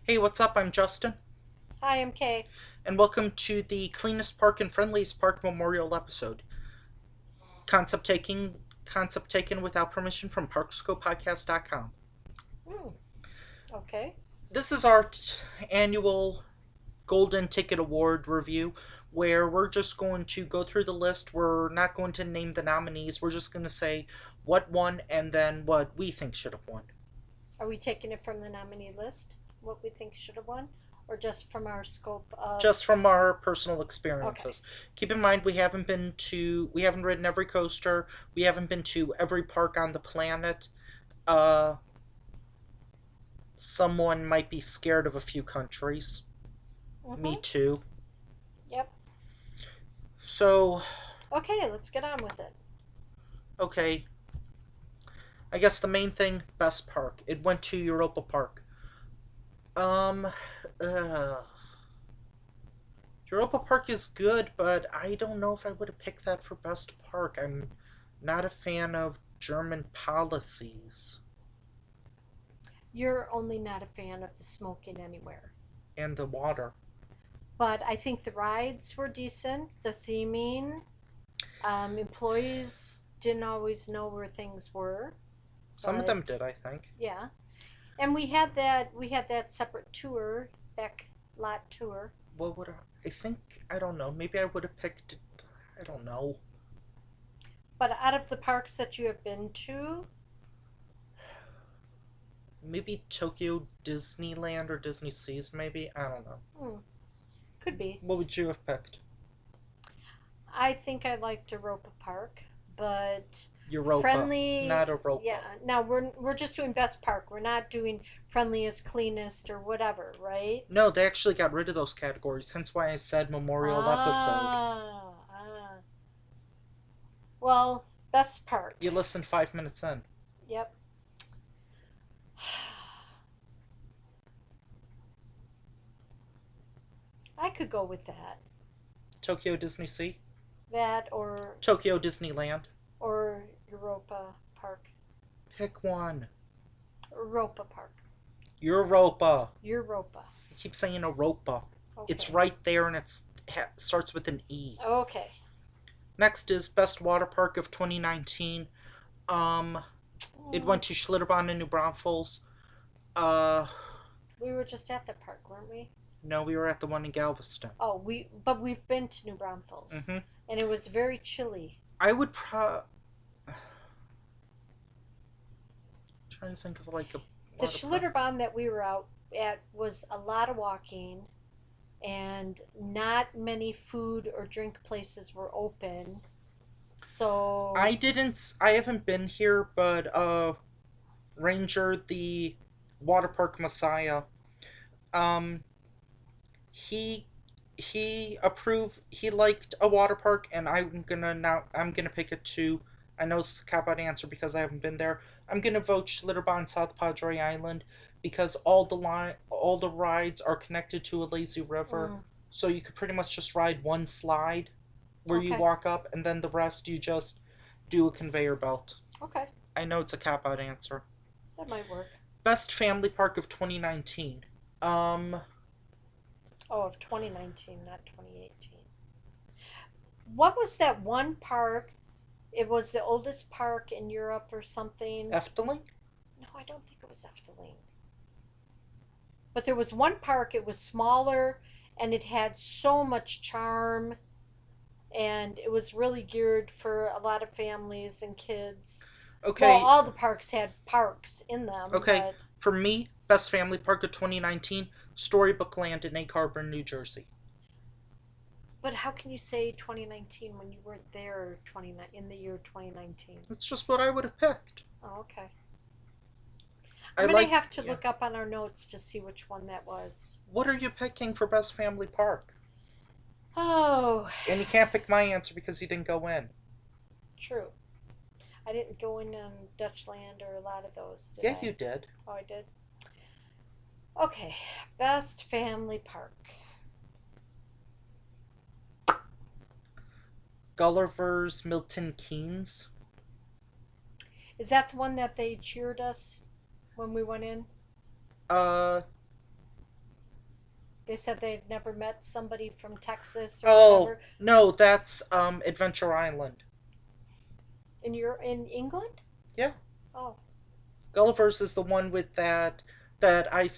Hey, what's up? I'm Justin, Hi, I'm Kay. and welcome to the Cleanest Park and Friendliest Park Memorial episode. Concept taking concept taken without permission from parkscopepodcast.com. Hmm, okay. This is our annual Golden Ticket Award review where we're just going to go through the list. We're not going to name the nominees. We're just going to say what won and then what we think should have won. Are we taking it from the nominee list? What we think should have won? Or just from our scope of. Just from our personal Okay. experiences. Keep in mind we haven't ridden every coaster, we haven't been to every park on the planet. Uh Someone might be scared of a few countries. Me Mm-hmm. too. Yep. So, Okay, let's get on with it. okay, I guess the main thing, best park. It went to Europa Park. Um uh Europa Park is good, but I don't know if I would have picked that for best park. I'm not a fan of German policies You're only not a fan of the smoking anywhere. and the water. But I think the rides were decent. The theming, employees didn't always know where things were. Some of But them did, I think. yeah. And we had that separate tour, back lot tour. What would I think? I don't know. Maybe I would have picked. I don't know. But out of the parks that you have been to, Maybe Tokyo Disneyland or Disney Seas, maybe? I don't know. hmm, could be. What would you have picked? I think I liked Europa Park, but Europa, not friendly. Europa. Yeah. Now we're just doing best park. We're not doing friendliest, cleanest, or whatever, right? No, they actually got rid of those categories, hence why I said Memorial episode. Ah. Well, best park. You listened 5 minutes in. Yep. I could go with that. Tokyo Disney Sea? That or Tokyo Disneyland? Europa Park. Pick one. Europa Park. Europa. Europa. I keep saying Europa. It's Okay. right there and starts with an E. Okay. Next is Best Water Park of 2019. Um, it Mm, went to Schlitterbahn in New Braunfels. Uh, we were just at the park, weren't we? no, we were at the one in Galveston. Oh, but we've been to New Braunfels, Mm-hmm. and it was very chilly. I would try to think of like a The water park. Schlitterbahn that we were out at was a lot of walking, and not many food or drink places were open. So, I haven't been here, but Ranger, the water park messiah, um, he he liked a water park, and I'm gonna pick it too. I know it's a cop out answer because I haven't been there. I'm gonna vote Schlitterbahn South Padre Island because all the rides are connected to a lazy river, mm, so you could pretty much just ride one slide where you okay, walk up, and then the rest you just do a conveyor belt. okay, I know it's a cop out answer. that might work. Best family park of 2019. Um, Oh, of 2019, not 2018. What was that one park? It was the oldest park in Europe or something. Efteling. No, I don't think it was Efteling. But there was one park, it was smaller and it had so much charm, and it was really geared for a lot of families and kids. Well, Okay, all the parks had parks in them, okay. but For me, best family park of 2019, Storybook Land in Egg Harbor, New Jersey. how can you say 2019 when you weren't there 29 in the year 2019? That's just what I would have picked. Oh, okay. I I'm going to like. have to Yeah. look up on our notes to see which one that was. What are you picking for best family park? Oh, And you can't pick my answer because you didn't go in. true. I didn't go in on Dutchland or a lot of those, did Yeah, I? you did. Oh, I did. Okay, best family park. Gulliver's Milton Keynes. Is that the one that they cheered us when we went in? Uh, They said they'd never met somebody from Texas or Oh, whatever. no, that's Adventure Island. In England? Yeah. Oh, Gulliver's is the one with that I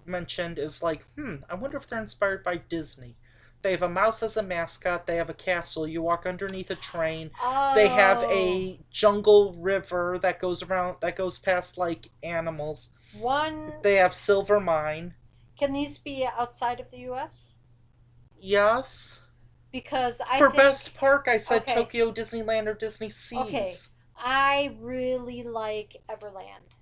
mentioned is like, I wonder if they're inspired by Disney. They have a mouse as a mascot. They have a castle. You walk underneath a train. They have oh, a jungle river that goes past like animals. one. They have Silver Mine. Can these be outside of the U.S.? Yes. Because I For think best park, I said okay, Tokyo Disneyland or Disney okay, Seas. I really like Everland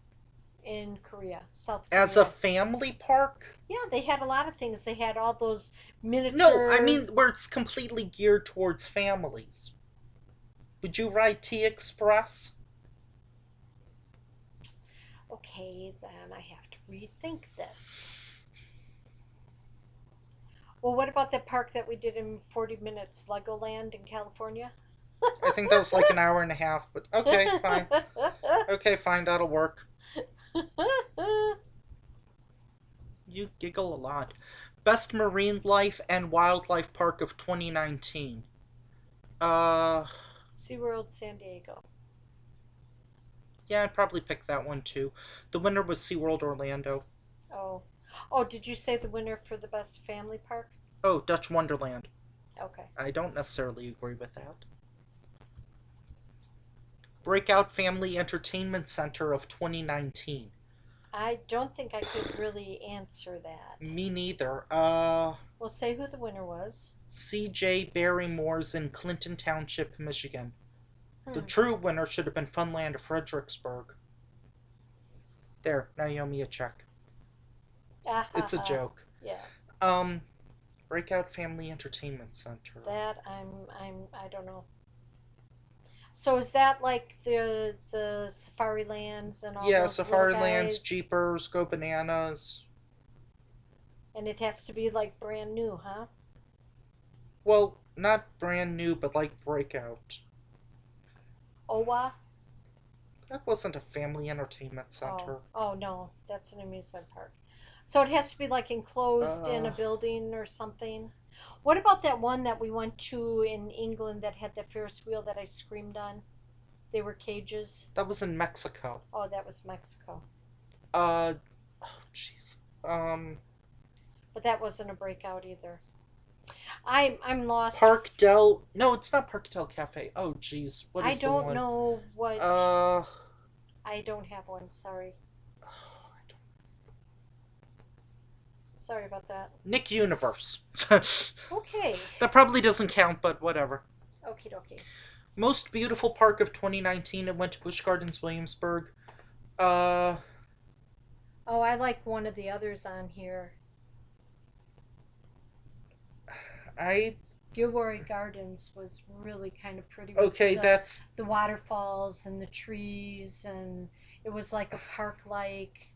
in Korea, South As a Korea. family park? Yeah, they had a lot of things. They had all those No, I miniature. mean where it's completely geared towards families. Would you ride T Express? Okay, then I have to rethink this. Well, what about that park that we did in 40 minutes, Legoland in California? I think that was like an hour and a half, but okay, fine. Okay, fine, that'll work. You giggle a lot. Best Marine Life and Wildlife Park of 2019. Uh, SeaWorld San Diego. yeah, I'd probably pick that one too. The winner was SeaWorld Orlando. Oh. Oh, did you say the winner for the best family park? Oh, Dutch Wonderland. Okay. I don't necessarily agree with that. Breakout Family Entertainment Center of 2019. I don't think I could really answer that. Me neither. Well, say who the winner was. CJ Barrymore's in Clinton Township, Michigan. The Hmm. true winner should have been Funland of Fredericksburg. There, now you owe me a check. Ah ha It's a ha. joke. Yeah. Um, Breakout Family Entertainment Center. That I don't know. So is that like the Safari Lands and all Yeah, those little Safari Lands, guys? Jeepers, Go Bananas. And it has to be like brand new, huh? Well, not brand new, but like Breakout. Owa? That wasn't a family entertainment Oh, center. oh no, that's an amusement park. So it has to be like enclosed in a Uh, building or something. What about that one that we went to in England that had the Ferris wheel that I screamed on? They were cages. that was in Mexico. Oh, that was Mexico. Uh, oh jeez. But that wasn't a breakout either. I'm lost. Park Del. No, it's not Park Del Cafe. Oh jeez, what I is the don't one? know what. Uh, I don't have one. Sorry. Sorry about that. Nick Universe. That Okay. probably doesn't count, but whatever. Okie dokie. Most beautiful park of 2019. It went to Busch Gardens, Williamsburg. Uh, Oh, I like one of the others on here. I Gilroy Gardens was really kind of pretty with okay. That's the waterfalls and the trees, and it was like a park like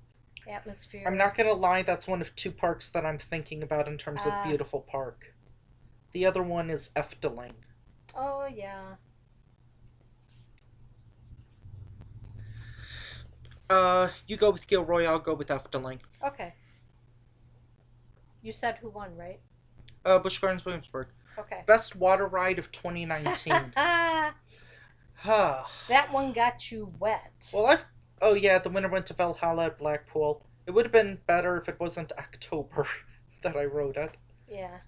I'm atmosphere. not gonna lie. That's one of two parks that I'm thinking about in terms of Uh, beautiful park. The other one is Efteling. oh, yeah. You go with Gilroy. I'll go with Efteling. Okay. You said who won, right? Busch Gardens, Williamsburg. Okay. Best water ride of 2019. That Huh. one got you wet. Well, I've. Oh yeah, the winner went to Valhalla at Blackpool. It would have been better if it wasn't October that I wrote it. Yeah.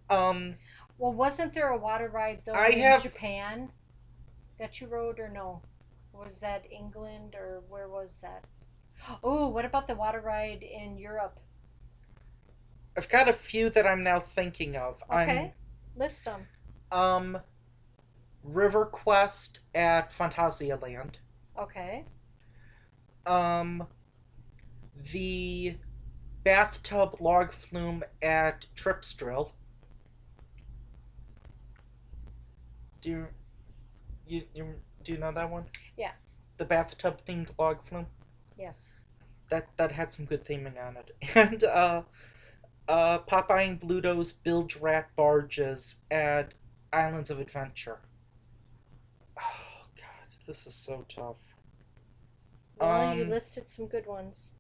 Um, Well, wasn't there a water ride though I in have. Japan that you rode or no? Was that England or where was that? Oh, what about the water ride in Europe? I've got a few that I'm now thinking of. I'm Okay, list them. um River Quest at Phantasialand. Okay. Um, the bathtub log flume at Tripsdrill. Do you do you know that one? Yeah. The bathtub themed log flume. Yes. That had some good theming on it. And Popeye and Bluto's bilge rat barges at Islands of Adventure. Oh god, this is so tough. Well, you Um, listed some good ones.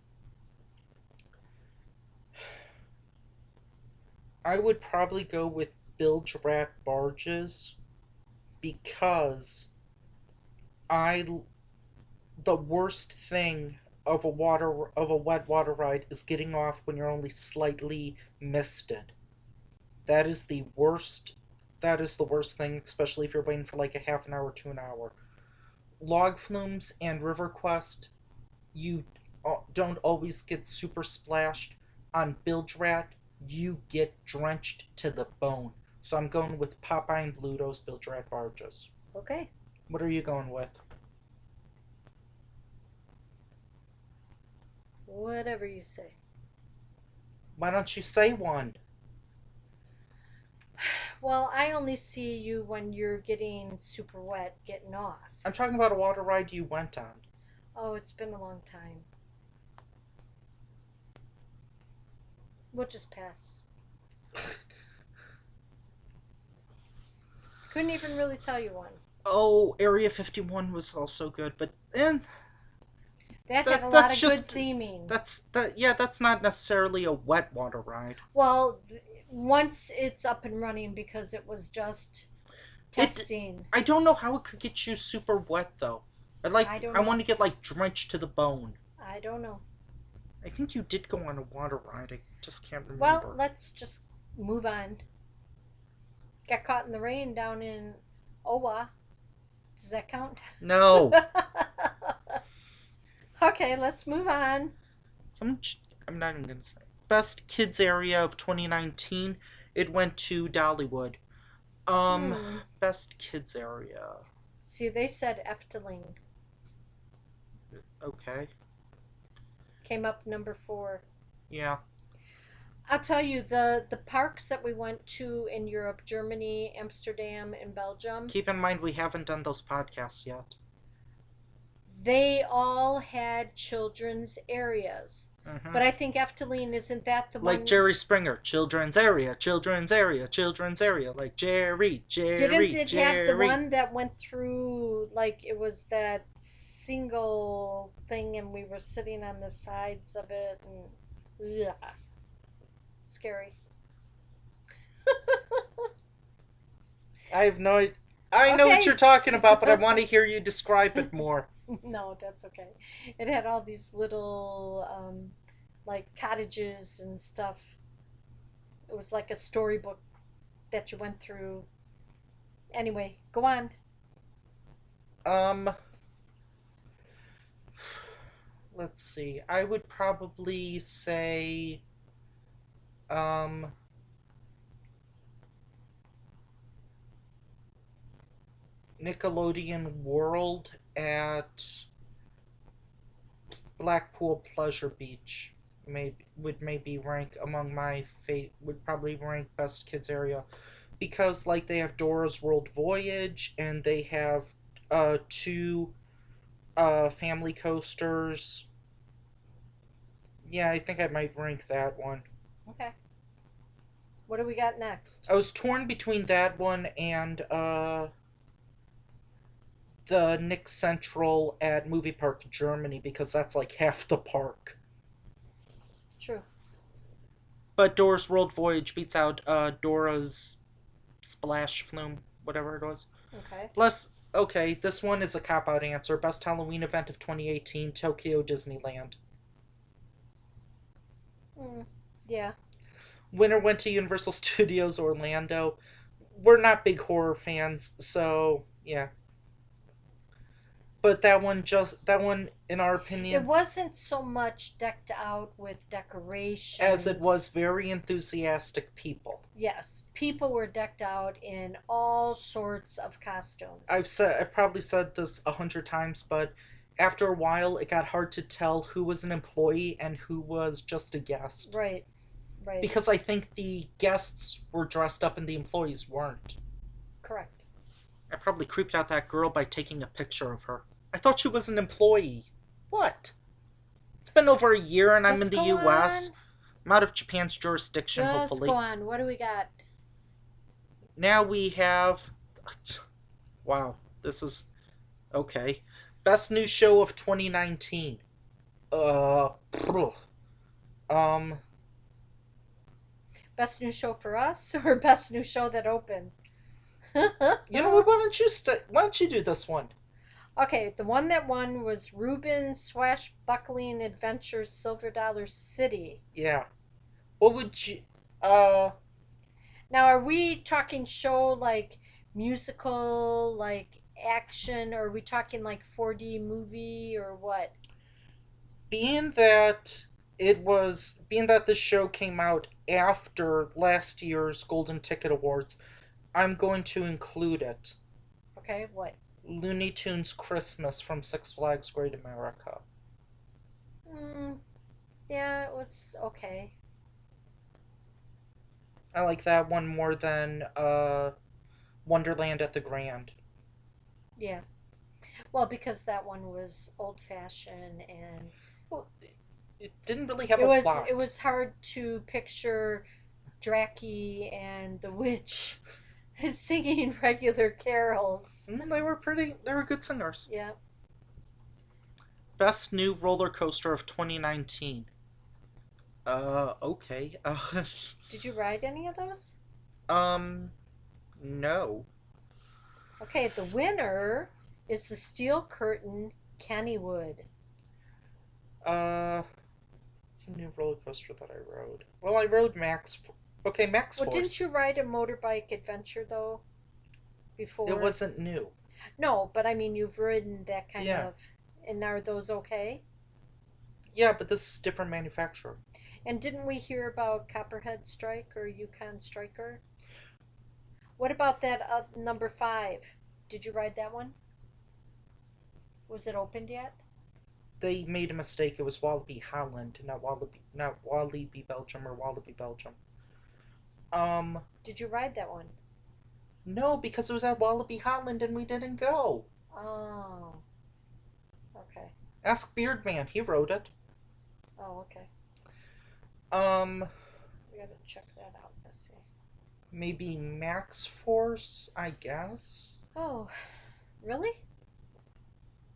I would probably go with bilge rat barges because I the worst thing of a wet water ride is getting off when you're only slightly misted. That is the worst. That is the worst thing, especially if you're waiting for like a half an hour to an hour. Log flumes and River Quest, you don't always get super splashed. On Bilge Rat, you get drenched to the bone. So I'm going with Popeye and Bluto's Bilge Rat barges. Okay. What are you going with? Whatever you say. Why don't you say one? Well, I only see you when you're getting super wet, getting off. I'm talking about a water ride you went on. Oh, it's been a long time. We'll just pass. Couldn't even really tell you one. Oh, Area 51 was also good, but That had a lot of good theming. That's not necessarily a wet water ride. Well, once it's up and running because it was just testing. I don't know how it could get you super wet though. I I don't know. want to get like drenched to the bone. I don't know. I think you did go on a water ride. I just can't Well, remember. let's just move on. Got caught in the rain down in Owa. Does that count? No. Okay, let's move on. Some I'm not even gonna say. Best kids area of 2019. It went to Dollywood. Hmm. Best kids area. See, they said Efteling Okay. came up number 4. Yeah. I'll tell you the parks that we went to in Europe, Germany, Amsterdam, and Belgium. Keep in mind we haven't done those podcasts yet. They all had children's areas. Mm-hmm. But I think Efteling isn't that the Like one? Jerry Springer, children's area, children's area, children's area. Like Jerry, Didn't it have the Jerry. one that went through like it was that single thing and we were sitting on the sides of it and yeah, scary. I have no. I know Okay. what you're talking about, but I want to hear you describe it more. No, that's okay. It had all these little like cottages and stuff. It was like a storybook that you went through. Anyway, go on. Um, let's see. I would probably say, um, Nickelodeon World at Blackpool Pleasure Beach. Maybe rank among my would probably rank best kids area because like they have Dora's World Voyage and they have two family coasters. Yeah, I think I might rank that one. Okay. What do we got next? I was torn between that one and the Nick Central at Movie Park Germany because that's like half the park. True. But Dora's World Voyage beats out Dora's Splash Flume, whatever it was. Okay. Plus, okay, this one is a cop out answer. Best Halloween event of 2018, Tokyo Disneyland. Yeah. Winner went to Universal Studios Orlando. We're not big horror fans, so yeah. But that one, in our It opinion, wasn't so much decked out with decorations as it was very enthusiastic people. Yes, people were decked out in all sorts of costumes. I've probably said this 100 times, but after a while, it got hard to tell who was an employee and who was just a guest. Right, right. Because I think the guests were dressed up and the employees weren't. Correct. I probably creeped out that girl by taking a picture of her. I thought she was an employee. What? It's been over a year and Just I'm in the go US. on. I'm out of Japan's jurisdiction, Just hopefully. go on. What do we got? Now we have. Wow, this is. Okay. Best new show of 2019. Um. Best new show for us or best new show that opened? You know what? Why don't you do this one? Okay, the one that won was Ruben's Swashbuckling Adventures Silver Dollar City. Yeah. What would you? Uh, Now, are we talking show like musical, like action, or are we talking like 4D movie or what? being that being that this show came out after last year's Golden Ticket Awards, I'm going to include it. Okay, what? Looney Tunes Christmas from Six Flags Great America. Mm, yeah, it was okay. I like that one more than Wonderland at the Grand. Yeah. Well, because that one was old fashioned and Well, it didn't really have it a was it plot. was hard to picture Dracky and the witch singing regular carols. They were good singers. Yeah. Best new roller coaster of 2019. Okay. Did you ride any of those? Um, no. Okay, the winner is the Steel Curtain Kennywood. Uh, it's a new roller coaster that I rode. Well, I rode Max. Okay, Max Well, didn't Force. you ride a motorbike adventure though It before? wasn't new. No, but I mean you've ridden that kind Yeah. of, and are those okay? Yeah, but this is different manufacturer. And didn't we hear about Copperhead Strike or Yukon Striker? What about that number 5? Did you ride that one? Was it opened yet? They made a mistake. It was Wallaby Holland, not Wallaby Belgium or Wallaby Belgium. Um, Did you ride that one? no, because it was at Wallaby Holland and we didn't go. Oh, okay. Ask Beardman, he wrote it. Oh, okay. Um, We gotta check that out. Let's see. maybe Max Force, I guess. Oh, really?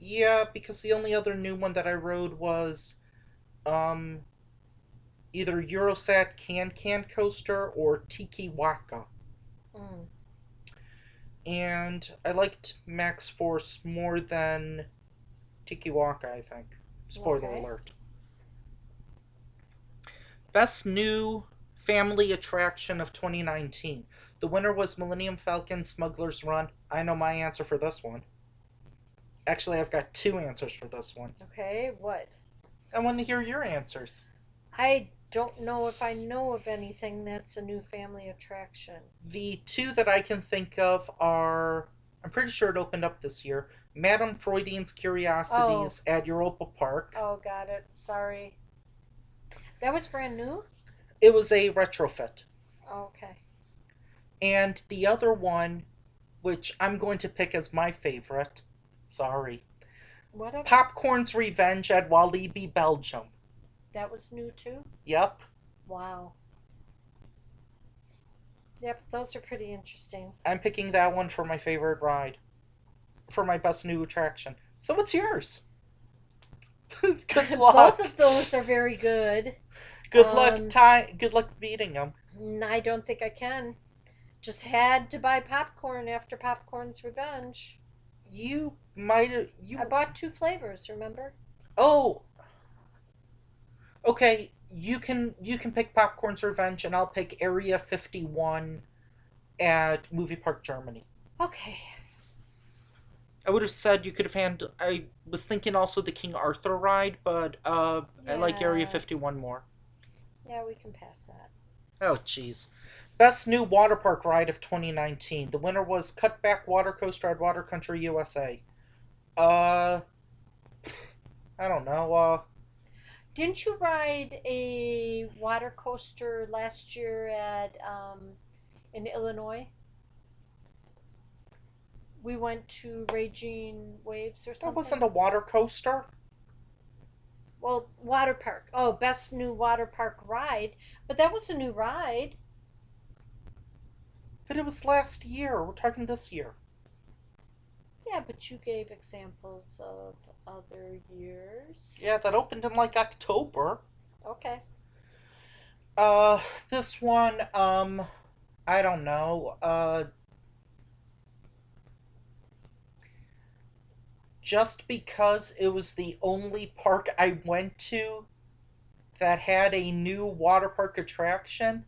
Yeah, because the only other new one that I rode was um either Eurosat Can Can Coaster or Tiki Waka. Mm, And I liked Max Force more than Tiki Waka, I think. Spoiler okay. alert. Best new family attraction of 2019. The winner was Millennium Falcon Smuggler's Run. I know my answer for this one. Actually, I've got two answers for this one. Okay, what? I want to hear your answers. I don't know if I know of anything that's a new family attraction. The two that I can think of are, I'm pretty sure it opened up this year, Madame Freudian's Oh, Curiosities at Europa Park. oh, got it. Sorry. That was brand new? It was a retrofit. Oh, okay. And the other one, which I'm going to pick as my favorite, sorry, Whatever. Popcorn's Revenge at Walibi, Belgium. That was new too? Yep, Wow. Yep, those are pretty interesting. I'm picking that one for my favorite ride, for my best new attraction. So what's yours? Good Both luck. of those are very good. Good luck. Um, Good luck beating them. I don't think I can. Just had to buy popcorn after Popcorn's Revenge. You might have I you. bought 2 flavors, remember? Oh, okay. You can pick Popcorn's Revenge, and I'll pick Area 51 at Movie Park Germany. Okay. I would have said you could have handled. I was thinking also the King Arthur ride, but I like Area Yeah. 51 more. Yeah, we can pass that. Oh, jeez. Best new water park ride of 2019. The winner was Cutback Water Coaster at Water Country USA. Uh, I don't know. Didn't you ride a water coaster last year at in Illinois? We went to Raging Waves or That something. wasn't a water coaster. Well, water park. Oh, best new water park ride. But that was a new ride. But it was last year. We're talking this year. Yeah, but you gave examples of other years. Yeah, that opened in like October. Okay. Uh, this one, I don't know. Just because it was the only park I went to that had a new water park attraction,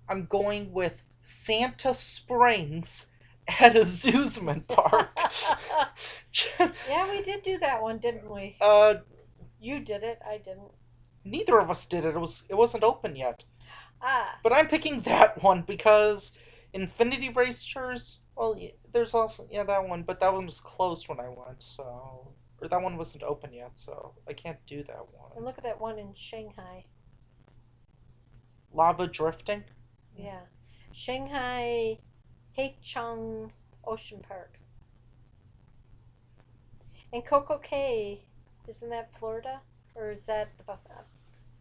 I'm going with Santa Springs at Amusement Park. Yeah, we did do that one, didn't we? uh, You did it. I didn't. Neither of us did it. It wasn't open yet. Ah, But I'm picking that one because Infinity Racers. Well, there's also that one, but that one was closed when I went, so or that one wasn't open yet, so I can't do that and one. look at that one in Shanghai. Lava drifting. Yeah. Shanghai Haichung Ocean Park. And Coco Cay, isn't that Florida? Or is that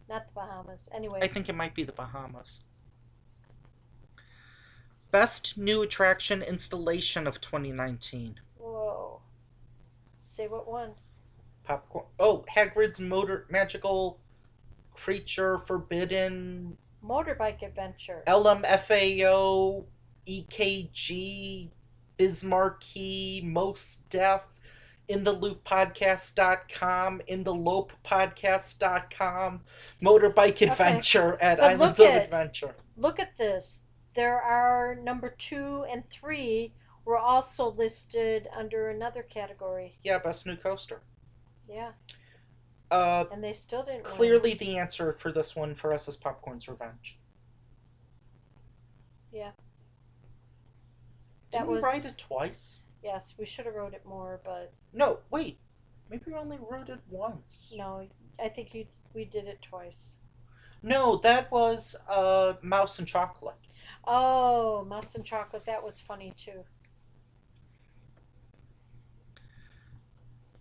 not the Bahamas? I Anyway, think it might be the Bahamas. Best new attraction installation of 2019. whoa. Say what one? Popcorn. Oh, Hagrid's motor magical creature forbidden Motorbike Adventure. LMFAO, EKG, Bismarcky, Most Deaf, InTheLoopPodcast.com, InTheLopePodcast.com, Motorbike Okay, Adventure at but Islands of Adventure. look at this. There are number 2 and 3 were also listed under another category. Yeah, Best New Coaster. Yeah, Uh, and they still didn't win. Clearly the answer for this one for us is Popcorn's Revenge. Yeah, that Didn't we write was it twice? yes. We should have wrote it more, but No, wait. Maybe we only wrote it once. no. I think you we did it twice. No, that was Mouse and Chocolate. Oh, Mouse and Chocolate. That was funny too.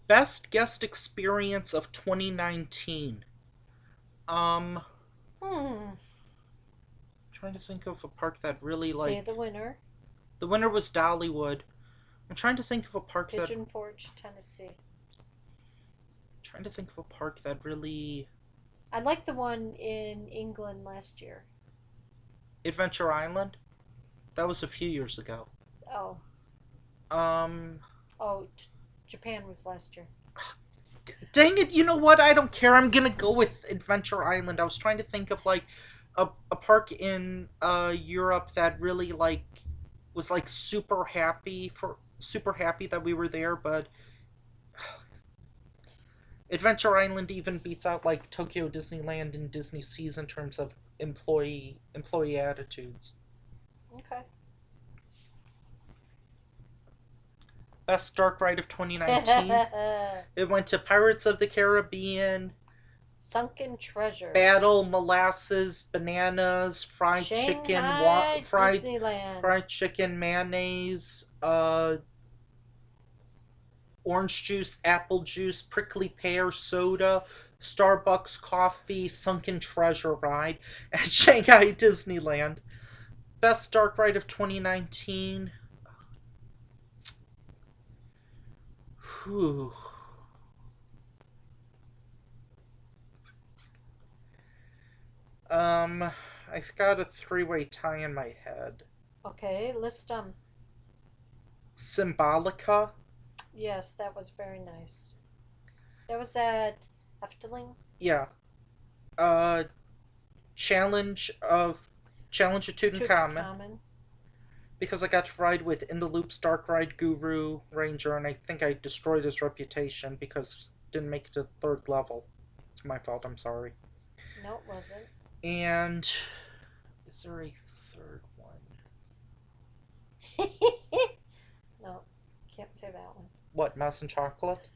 Best guest experience of 2019. Um, Hmm. trying to think of a park that really Say like. the winner. The winner was Dollywood. I'm trying to think of a park that. Pigeon Forge, Tennessee. Trying to think of a park that really. I liked the one in England last year. Adventure Island. That was a few years ago. Oh, Um, oh, Japan was last year. dang it! You know what? I don't care. I'm gonna go with Adventure Island. I was trying to think of like a park in Europe that really like was like super happy that we were there, but Adventure Island even beats out like Tokyo Disneyland and Disney Seas in terms of employee attitudes. Okay. Best dark ride of 2019. It went to Pirates of the Caribbean, Sunken Treasure. Battle, Molasses, Bananas, Fried Chicken, Shanghai Disneyland. fried chicken, mayonnaise, orange juice, apple juice, prickly pear soda, Starbucks coffee, Sunken Treasure ride at Shanghai Disneyland. Best dark ride of 2019. Whew. I've got a three-way tie in my head. Okay, list them. Symbolica. Yes, that was very nice. That was at Efteling. Yeah. Uh, challenge of Challenge of Tutankhamun Tutankhamun. because I got to ride with In the Loop's Dark Ride Guru Ranger, and I think I destroyed his reputation because didn't make it to the third level. It's my fault. I'm sorry. No, it wasn't. And is there a third one? No, can't say that one. What, Mouse and Chocolate?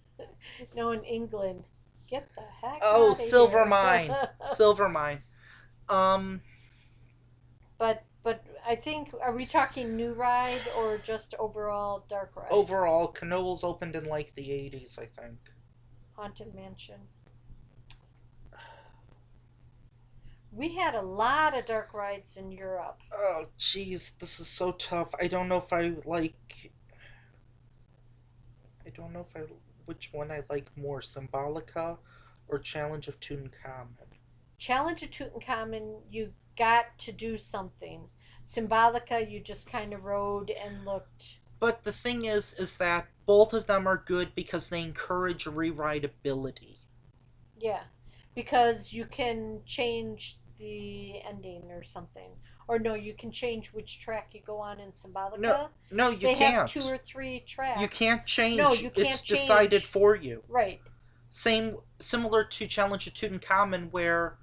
No, in England. Get the heck Oh, out of Silver here. Mine. Silver Mine. But I think are we talking new ride or just overall dark ride? Overall, Canoles opened in like the 80s, I think. Haunted Mansion. We had a lot of dark rides in Europe. Oh, jeez, this is so tough. I don't know if I like. I don't know which one I like more, Symbolica or Challenge of Tutankhamun. Challenge of Tutankhamun, you got to do something. Symbolica, you just kind of rode and looked. But the thing is that both of them are good because they encourage rewritability. Yeah, because you can change the ending or something. Or no, you can change which track you go on in No, Symbolica. no, you They have two can't. or three You tracks. can't No, change. you It's can't decided change. for you. Right. Similar to Challenge of Tutankhamun, where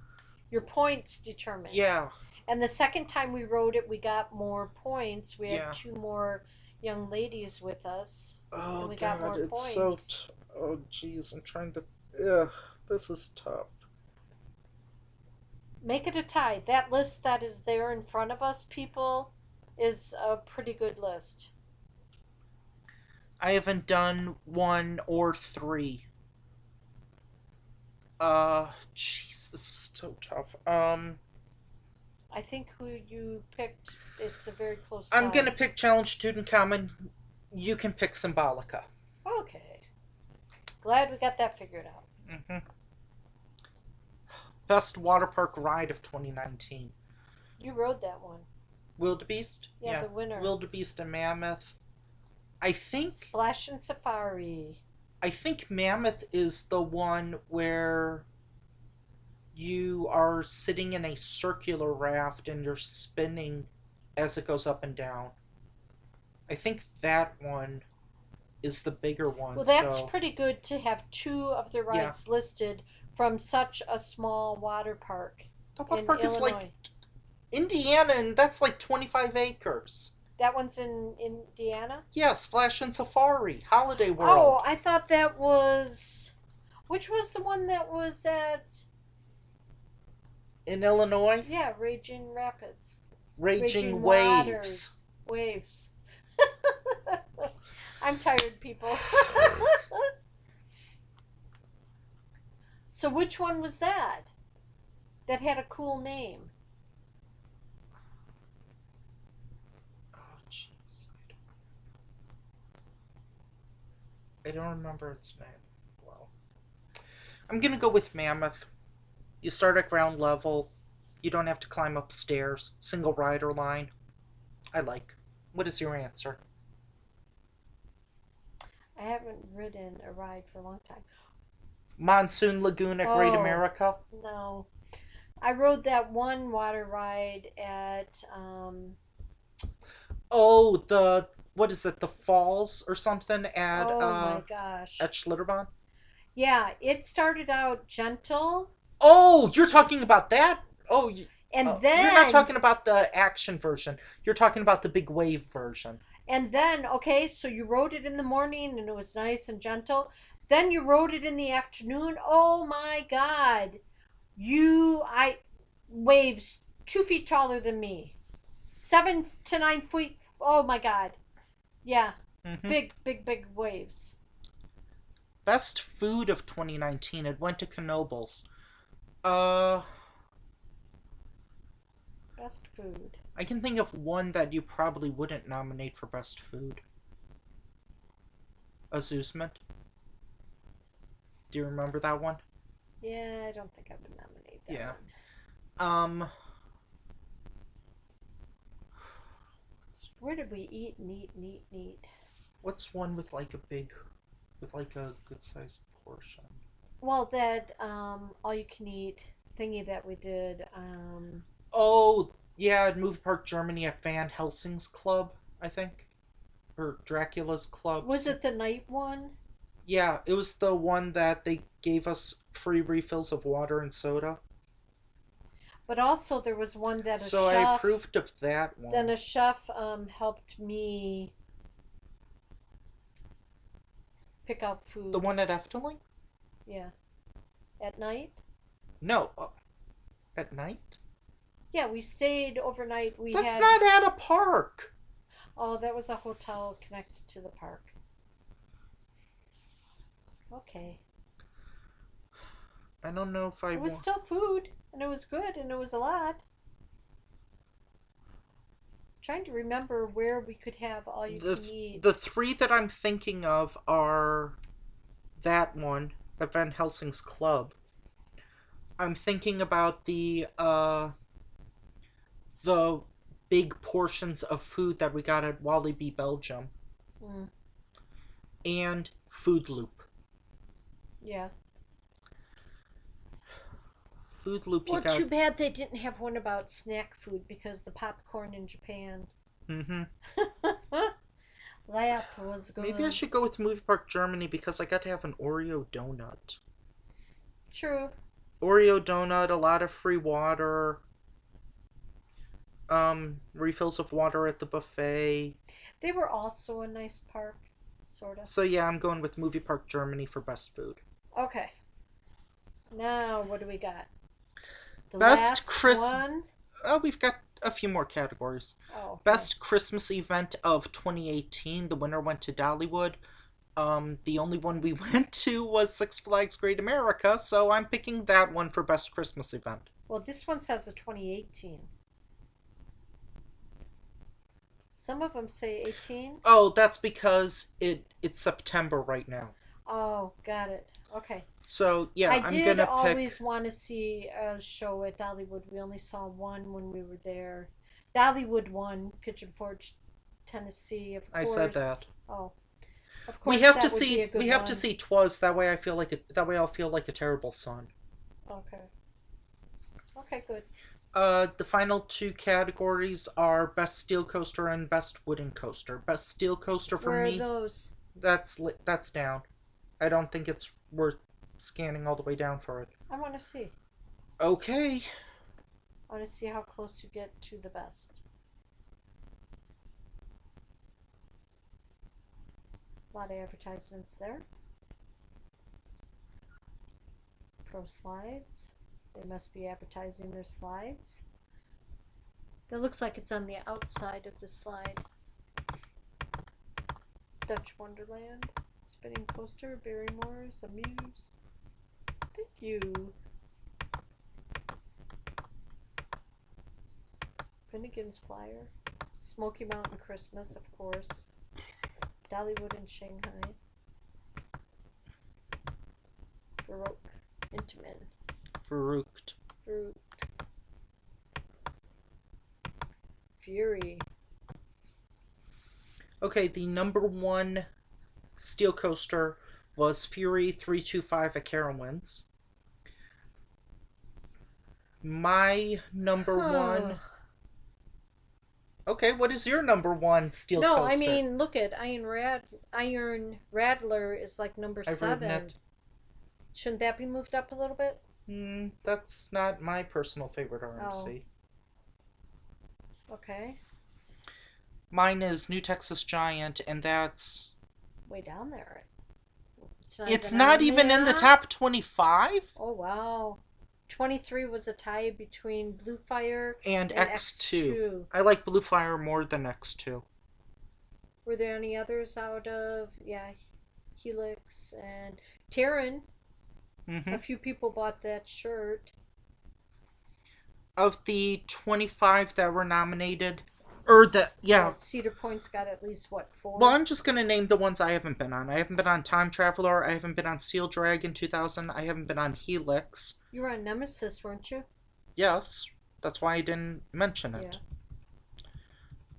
Your points determine. yeah, And the second time we rode it, we got more points. We had yeah. two more young ladies with us, and Oh we got God, more it's so. points. Oh jeez, I'm trying to. Ugh, this is tough. Make it a tie. That list that is there in front of us, people, is a pretty good list. I haven't done one or three. Jeez, this is so tough. I think who you picked, it's a very close I'm tie. gonna pick Challenge Tutankhamun. You can pick Symbolica. Okay. Glad we got that figured out. Mm-hmm. Best water park ride of 2019. You rode that one. Wildebeest? Yeah, the winner. Wildebeest and Mammoth. I think Splash and Safari. I think Mammoth is the one where you are sitting in a circular raft and you're spinning as it goes up and down. I think that one is the bigger one. Well, that's so pretty good to have two of the yeah, rides listed from such a small water park the water in park is Illinois. like Indiana, and that's like 25 acres. That one's in Indiana? Yeah, Splash and Safari, Holiday Oh, World I thought that was. Which was the one that was at. in Illinois. Yeah, Raging Rapids. Raging Waves. Waters. Waves. I'm tired, people. So, which one was that? That had a cool name. Oh, jeez. I don't remember its name. Well, I'm gonna go with Mammoth. You start at ground level. You don't have to climb upstairs. Single rider line. I like. What is your answer? I haven't ridden a ride for a long time. Monsoon Lagoon at Great Oh, America. no. I rode that one water ride at Oh, the what is it? The falls or something oh my gosh. at Schlitterbahn. Yeah, it started out gentle Oh, you're talking about that? Oh, and you're not then talking about the action version. You're talking about the big wave version. okay, so you rode it in the morning and it was nice and gentle. Then you rode it in the afternoon. Oh my god. I waves 2 feet taller than me. 7 to 9 feet. Oh my god. Yeah. Mm-hmm. Big waves. Best food of 2019. It went to Knoebels. Uh, Best food. I can think of one that you probably wouldn't nominate for best food. Amusement. Do you remember that one? Yeah, I don't think I would nominate that Yeah. one. Um, Where did we eat and eat and eat and eat? what's one with like a good sized portion? Well, that all you can eat thingy that we did. Oh, yeah, at Movie Park Germany at Van Helsing's Club, I think. Or Dracula's Club. Was it the night one? Yeah, it was the one that they gave us free refills of water and soda. But also there was one that a So I chef. approved of that one. Then a chef helped me pick out food. The one at Efteling? Yeah. At night? No. At night? Yeah, we stayed overnight. That's not at a park. Oh, that was a hotel connected to the park. Okay. I don't know if I It was want. still food, and it was good, and it was a lot. Trying to remember where we could have all you can eat. The three that I'm thinking of are that one at Van Helsing's Club. I'm thinking about the big portions of food that we got at Walibi, Belgium, Mm, and Food Loop. yeah. Food Loop, you Well, got. too bad they didn't have one about snack food because the popcorn in Japan. Mm-hmm. That was Maybe I good. should go with Movie Park Germany because I got to have an Oreo donut. True. Oreo donut, a lot of free water, refills of water at the buffet. They were also a nice park, sort of. So yeah, I'm going with Movie Park Germany for best food. Okay. Now, what do we got? The Best last Chris. one? Oh, we've got a few more categories. Oh, okay. Best Christmas event of 2018. The winner went to Dollywood. The only one we went to was Six Flags Great America, so I'm picking that one for best Christmas event. Well, this one says a 2018. Some of them say 18. Oh, that's because it's September right now. Oh, got it. Okay. So yeah, I I'm did gonna always pick. want to see a show at Dollywood. We only saw one when we were there. Dollywood one, Pigeon Forge, Tennessee, of I said course. that. Oh, of We course have to that would be see. a good We have to one. see Twas. That way, I feel like it. That way, I'll feel like a terrible son. Okay. Okay, good. The final two categories are best steel coaster and best wooden coaster. Best steel coaster for Where are me. those? That's down. I don't think it's worth scanning all the way down for it. I want to see. Okay. I want to see how close you get to the best. A lot of advertisements there. Pro slides. They must be advertising their slides. That looks like it's on the outside of the slide. Dutch Wonderland. Spinning coaster. Barrymore's. Amuse. Thank you. Finnegan's Flyer. Smoky Mountain Christmas, of course. Dollywood in Shanghai. Baroque. Intamin. Farouked. Fruit. Fury. Okay, the number one steel coaster was Fury 325 at Carowinds. My number one. Okay, what is your number one steel No, coaster? I mean, look at Iron Rattler is like number I've ridden 7. it. Shouldn't that be moved up a little bit? That's not my personal favorite RMC. Okay. Mine is New Texas Giant, and that's. Way down there. It's not even in the top 25? Oh, wow. 23 was a tie between Blue Fire And X2. X2. I like Blue Fire more than X2. Were there any others out of, yeah, Helix and Terran? Mm-hmm. A few people bought that shirt. Of the 25 that were nominated, or yeah. Cedar Point's got at least, what, 4? Well, I'm just going to name the ones I haven't been on. I haven't been on Time Traveler. I haven't been on Steel Dragon 2000. I haven't been on Helix. You were on Nemesis, weren't you? Yes. That's why I didn't mention it.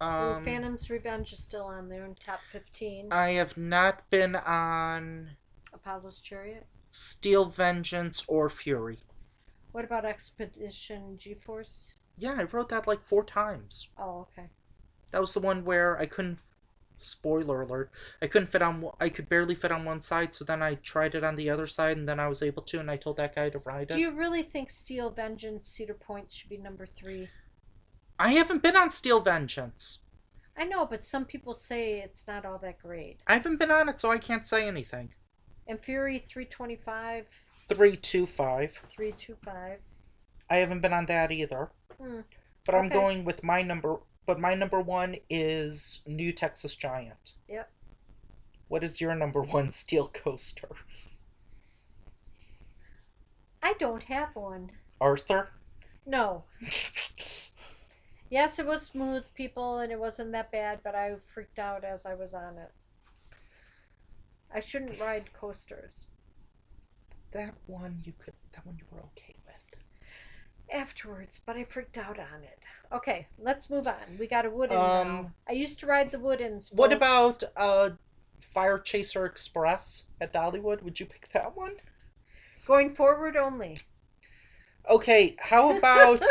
Yeah. Phantom's Revenge is still on there in top 15. I have not been on Apollo's Chariot. Steel Vengeance or Fury. What about Expedition GeForce? Yeah, I wrote that like 4 times. Oh, okay. That was the one where I couldn't. Spoiler alert! I couldn't fit on. I could barely fit on one side, so then I tried it on the other side, and then I was able to, and I told that guy to ride it. Do you really think Steel Vengeance Cedar Point should be number 3? I haven't been on Steel Vengeance. I know, but some people say it's not all that great. I haven't been on it, so I can't say anything. And Fury 325. 325. 325. I haven't been on that either. But I'm going with my number. But my number one is New Texas Giant. Yep. What is your number one steel coaster? I don't have one. Arthur? No. Yes, it was smooth, people, and it wasn't that bad, but I freaked out as I was on it. I shouldn't ride coasters. That one you were okay with. afterwards, but I freaked out on it. Okay, let's move on. We got a wooden now. Um, I used to ride the woodens, what folks. about Fire Chaser Express at Dollywood? Would you pick that one? Going forward only. Okay, how about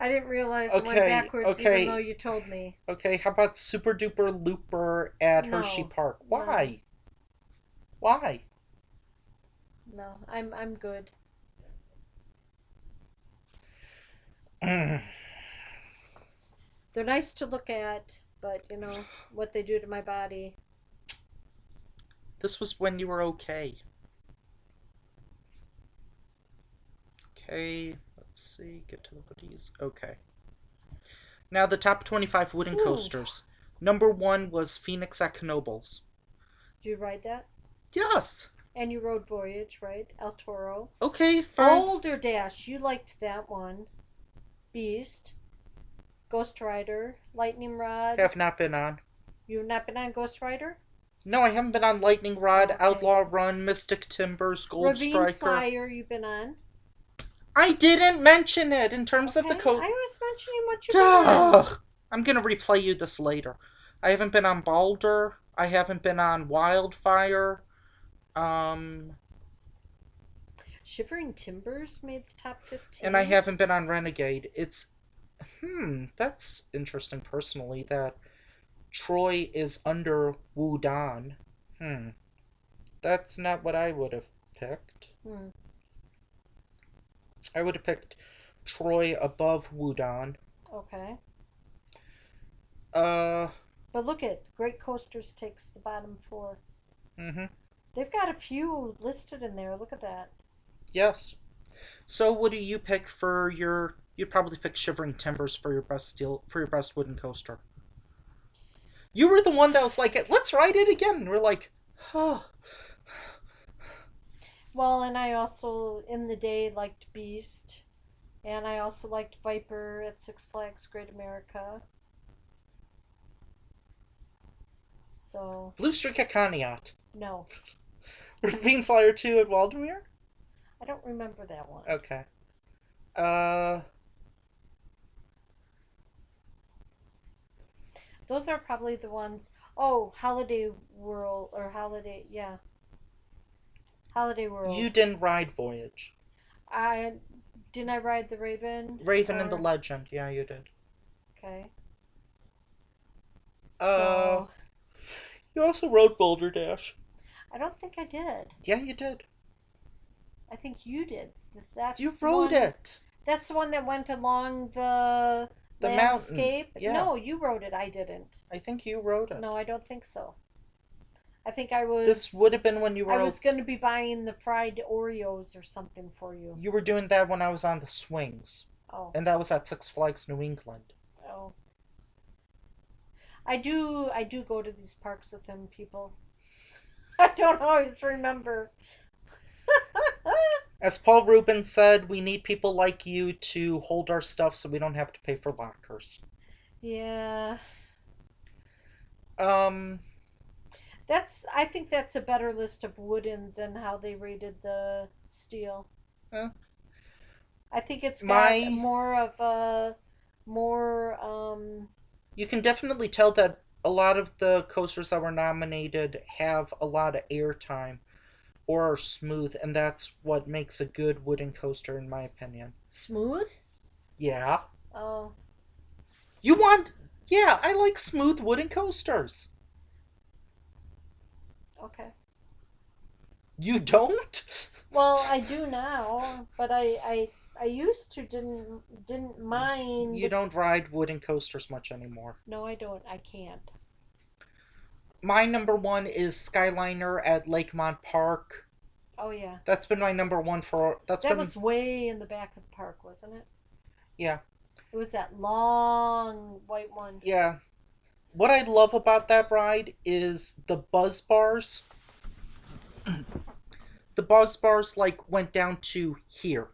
I didn't realize it went okay, backwards even though okay, you told me. okay, how about Super Duper Looper at Hershey No, Park? no, Why? Why? no. I'm good. They're nice to look at, but you know what they do to my body. This was when you were okay. Okay, let's see, get to the hoodies. Okay. Now the top 25 wooden Ooh, coasters. Number one was Phoenix at Knoebels. do you ride that? Yes. And you rode Voyage, right? El Toro. Okay, fine. Boulder Dash, you liked that one. Beast, Ghost Rider, Lightning Rod. Have not been on. You've not been on Ghost Rider? No, I haven't been on Lightning Oh, Rod, okay. Outlaw Run, Mystic Timbers, Gold Ravine Striker. Flyer, you've been on. I didn't mention it in terms of Okay, the I was mentioning what you've been on. Duh! I'm gonna replay you this later. I haven't been on Balder. I haven't been on Wildfire. Um, Shivering Timbers made the top and I 15. haven't been on Renegade. That's interesting personally that Troy is under Wudon. Hmm, that's not what I would have picked. Hmm. I would have picked Troy above Wudon. Okay. Uh, But look at Great Coasters takes the bottom four. mm-hmm. They've got a few listed in there. Look at that. Yes. So what do you pick for your you'd probably pick Shivering Timbers for your best wooden coaster. You were the one that was like, let's ride it again. And we're like, oh. Well, and I also, in the day, liked Beast. And I also liked Viper at Six Flags Great America. So, Blue Streak at Conneaut. no. Ravine Flyer 2 at Waldemere? I don't remember that one. Okay. Uh, Those are probably the ones. Oh, Holiday World, or Holiday, yeah. Holiday you World. didn't ride Voyage. I didn't I ride the Raven? Raven and the Or Legend. Yeah, you did. okay. Uh, So you also rode Boulder Dash. I don't think I did. Yeah, you did. I think you did. That's You the rode one. it. That's the one that went along the The mountain. landscape. Yeah. No, you rode it. I didn't. I think you rode it. No, I don't think so. I think This would have been when you I were was going to be buying the fried Oreos or something for you. you were doing that when I was on the swings, Oh, and that was at Six Flags New England. oh. I do go to these parks with them people. I don't always remember. As Paul Rubin said, we need people like you to hold our stuff so we don't have to pay for lockers. Yeah. Um, I think that's a better list of wooden than how they rated the steel. eh, I think it's got my more of a more you can definitely tell that a lot of the coasters that were nominated have a lot of airtime or are smooth, and that's what makes a good wooden coaster, in my opinion. smooth. Yeah. Oh, You want. Yeah, I like smooth wooden coasters. okay. You don't? Well, I do now, but I used to didn't You mind. don't ride wooden coasters much anymore. No, I don't. I can't. My number one is Skyliner at Lakemont Park. Oh yeah. That's been my number one for. That's That been. was way in the back of the park, wasn't it? Yeah. It was that long white one. Yeah. What I love about that ride is the buzz bars. The buzz bars, like, went down to here.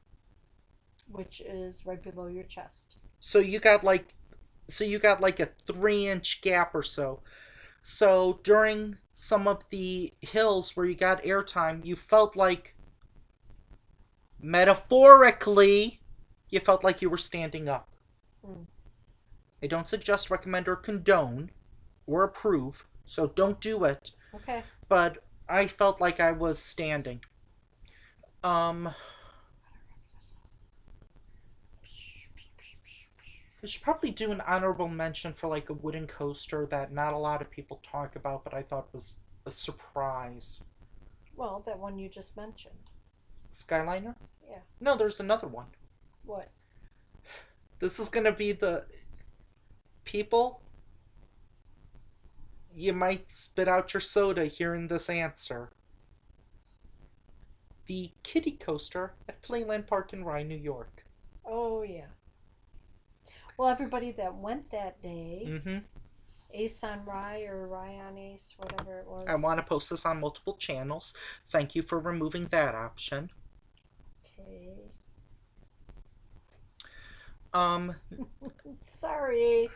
Which is right below your chest. So you got like. So you got like a 3-inch gap or so. So during some of the hills where you got airtime, you felt like Metaphorically, you felt like you were standing up. Mm. I don't suggest, recommend, or condone or approve, so don't do it. Okay. But I felt like I was standing. Um, I should probably do an honorable mention for like a wooden coaster that not a lot of people talk about, but I thought was a surprise. Well, that one you just mentioned. Skyliner? Yeah. No, there's another one. What? This is gonna be the people. You might spit out your soda hearing this answer. The kiddie coaster at Playland Park in Rye, New York. Oh, yeah. Well, everybody that went that day, Mm-hmm. Ace on Rye or Rye on Ace, whatever it I was. want to post this on multiple channels. Thank you for removing that option. Okay. Um, Sorry.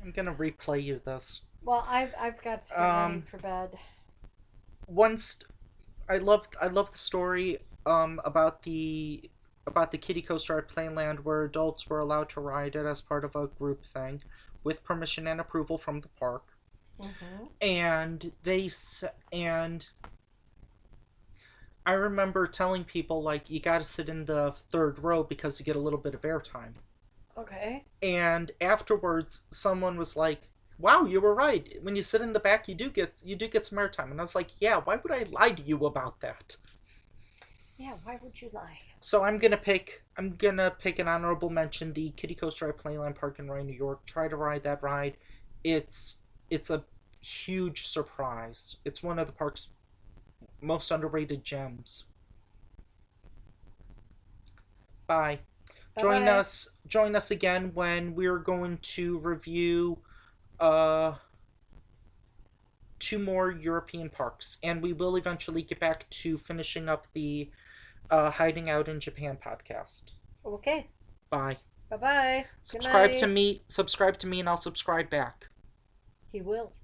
I'm gonna replay you this. Well, I've got to get ready Um, for bed. once I loved the story about the kiddie coaster at Playland where adults were allowed to ride it as part of a group thing with permission and approval from the park. Mm-hmm. And and I remember telling people like you got to sit in the third row because you get a little bit of airtime. Okay. And afterwards someone was like, "Wow, you were right. When you sit in the back, you do get some airtime." And I was like, "Yeah, why would I lie to you about that?" Yeah, why would you lie? So I'm gonna pick an honorable mention, the Kiddie Coaster at Playland Park in Rye, New York. Try to ride that ride. It's a huge surprise. It's one of the park's most underrated gems. Bye. Bye Join bye. us join us again when we're going to review uh two more European parks, and we will eventually get back to finishing up the Hiding Out in Japan podcast. Okay. Bye. Bye bye. Good Subscribe to night. me, subscribe to me, and I'll subscribe back. He will.